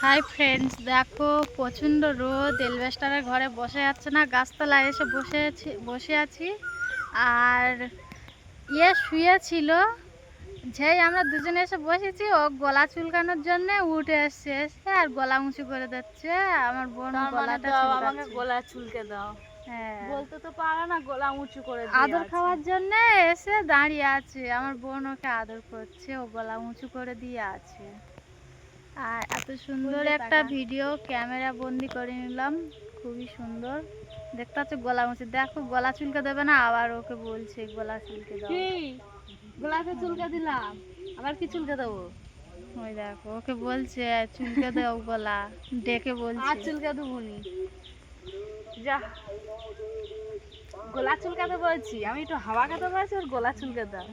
Hi friends, দেখো প্রচণ্ড রোদ। এলবেস্টারের ঘরে বসে যাচ্ছে না, গাছতলায় এসে বসে আছি। আর শুয়েছিল, যেই আমরা দুজনে এসে বসেছি ও গলা চুলকানোর জন্য উঠে এসে আর গলা উঁচু করে দিচ্ছে। আমার বোন গলাটা আমাকে গলা চুলকে দাও। হ্যাঁ, বলতে তো পারে না, গলা উঁচু করে আদর খাওয়ার জন্য এসে দাঁড়িয়ে আছে। আমার বোন ওকে আদর করছে, ও গলা উঁচু করে দিয়ে আছে। আর এত সুন্দর একটা ভিডিও ক্যামেরা বন্দি করে নিলাম, খুবই সুন্দর দেখতে পাচ্ছ। গলা মুছে দেখো, গলা চুলকে দেবে না, আবার ওকে বলছে গলা চুলকে দাও। গলাতে চুলকে দিলাম, আবার কি চুলকে দেবো? ওই দেখো ওকে বলছে চুলকে দাও, গলা ডেকে বলছে। আর চুলকে দেবো নি, যা গলা চুলকাতে বলছি, আমি একটু হাওয়া খেতে বলছি, ওর গলা চুলকে দাও।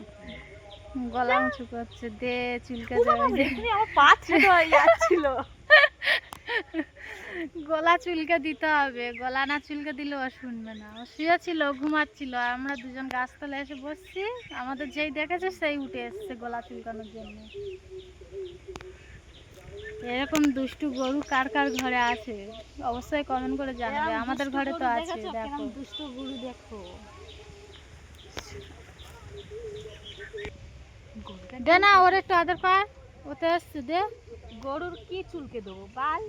গলা উঁচু করছে, দে চুলকে দেবে। আমার পা ছেড়ে হয়ে যাচ্ছিল। গলা চুলকে দিতে হবে, গলা না চুলকে দিলে ও শুনবে না। ও শুয়েছিল, ঘুমাচ্ছিল, আর আমরা দুজন গাছতলায় এসে বসছি। আমাদের যেই দেখেছে সেই উঠে এসছে গলা চুলকানোর জন্য। এরকম দুষ্টু গরু কার কার ঘরে আছে অবশ্যই কমেন্ট করে জানাবে। আমাদের ঘরে তো আছে। দেখো দুষ্টু গরু, দেখো। দে না, ওর একটু আদর কর, ওতে আসছে, দে। গরুর কি চুলকে দেবো, বাল?